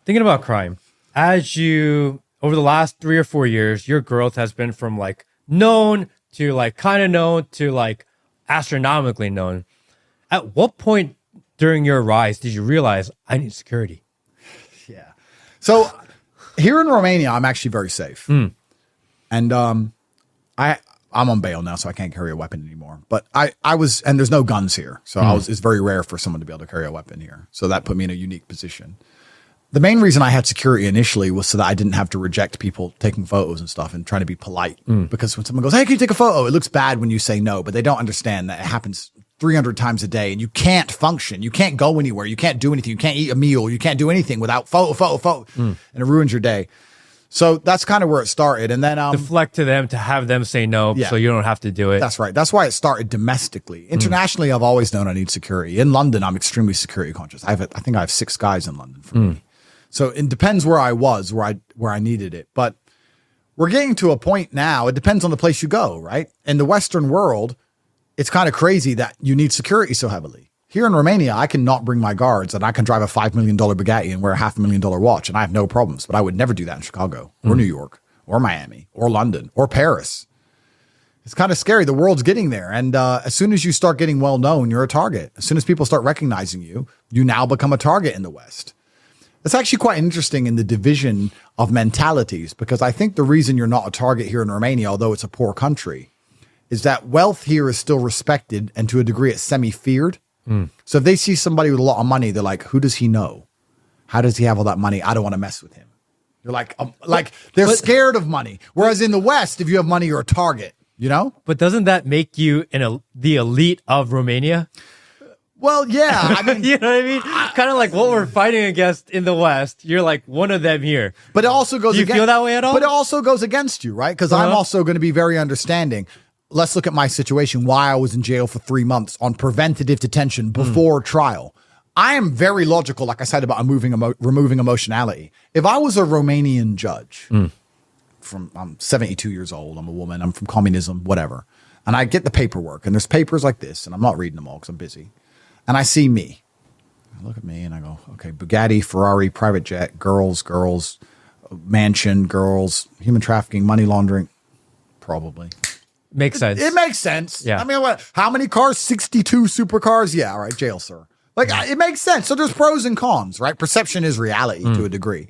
thinking about crime, over the last 3 or 4 years, your growth has been from like known to like kind of known to like astronomically known. At what point during your rise did you realize I need security? Yeah. So here in Romania, I'm actually very safe. And I'm on bail now, so I can't carry a weapon anymore. But I was, and there's no guns here. So it's very rare for someone to be able to carry a weapon here. So that put me in a unique position. The main reason I had security initially was so that I didn't have to reject people taking photos and stuff and trying to be polite. Because when someone goes, hey, can you take a photo? It looks bad when you say no, but they don't understand that it happens 300 times a day and you can't function. You can't go anywhere. You can't do anything. You can't eat a meal. You can't do anything without photo. And it ruins your day. So that's kind of where it started. And then deflect to them to have them say no, so you don't have to do it. That's right. That's why it started domestically. Internationally, I've always known I need security. In London, I'm extremely security conscious. I think I have 6 guys in London for me. So it depends where I was, where I needed it. But we're getting to a point now. It depends on the place you go, right? In the Western world, it's kind of crazy that you need security so heavily. Here in Romania, I can not bring my guards and I can drive a $5 million Bugatti and wear a $500,000 watch and I have no problems. But I would never do that in Chicago or New York or Miami or London or Paris. It's kind of scary. The world's getting there. And as soon as you start getting well known, you're a target. As soon as people start recognizing you, you now become a target in the West. It's actually quite interesting in the division of mentalities, because I think the reason you're not a target here in Romania, although it's a poor country, is that wealth here is still respected and to a degree it's semi-feared. So if they see somebody with a lot of money, they're like, who does he know? How does he have all that money? I don't want to mess with him. You're like they're scared of money. Whereas in the West, if you have money, you're a target, you know? But doesn't that make you the elite of Romania? Well, yeah. I mean, you know what I mean? Kind of like what we're fighting against in the West. You're like one of them here. But it also goes Do you feel that way at all? But it also goes against you, right? Because I'm also going to be very understanding. Let's look at my situation, why I was in jail for 3 months on preventative detention before trial. I am very logical, like I said, about removing emotionality. If I was a Romanian judge, I'm 72 years old, I'm a woman, I'm from communism, whatever, and I get the paperwork, and there's papers like this, and I'm not reading them all because I'm busy, and I see me. I look at me, and I go, okay, Bugatti, Ferrari, private jet, girls, mansion, girls, human trafficking, money laundering, probably. Makes sense. It makes sense. Yeah. I mean, how many cars? 62 supercars? Yeah, all right, jail, sir. Like, it makes sense. So there's pros and cons, right? Perception is reality to a degree.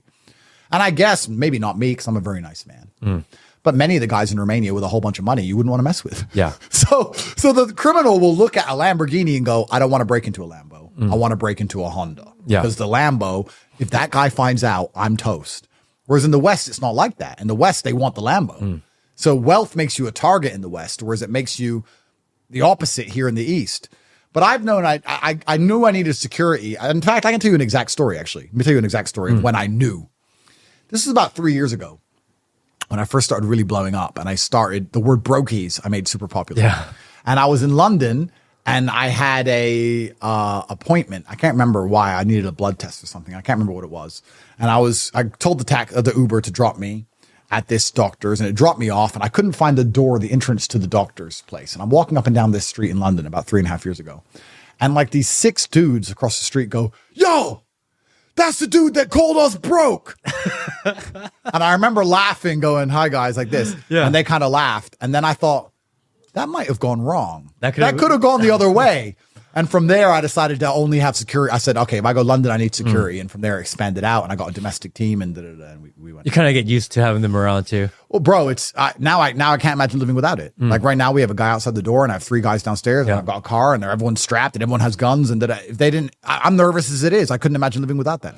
And I guess maybe not me, because I'm a very nice man. But many of the guys in Romania with a whole bunch of money, you wouldn't want to mess with. Yeah. So the criminal will look at a Lamborghini and go, I don't want to break into a Lambo. I want to break into a Honda. Yeah. Because the Lambo, if that guy finds out, I'm toast. Whereas in the West, it's not like that. In the West, they want the Lambo. So wealth makes you a target in the West, whereas it makes you the opposite here in the East. But I've known, I knew I needed security. In fact, I can tell you an exact story, actually. Let me tell you an exact story of when I knew. This is about 3 years ago when I first started really blowing up, and I started, the word brokies I made super popular. Yeah. And I was in London and I had a appointment. I can't remember why. I needed a blood test or something. I can't remember what it was. And I told the Uber to drop me at this doctor's, and it dropped me off, and I couldn't find the entrance to the doctor's place. And I'm walking up and down this street in London about 3.5 years ago. And like these 6 dudes across the street go, yo, that's the dude that called us broke. And I remember laughing, going, hi guys, like this. Yeah. And they kind of laughed. And then I thought, that might have gone wrong. That could have gone the other way. And from there, I decided to only have security. I said, okay, if I go to London, I need security. And from there, I expanded out, and I got a domestic team, and and we went. You kind of get used to having them around too. Well, bro, it's now I can't imagine living without it. Like right now, we have a guy outside the door, and I have 3 guys downstairs, and I've got a car, and everyone's strapped, and everyone has guns. And if they didn't, I'm nervous as it is. I couldn't imagine living without that.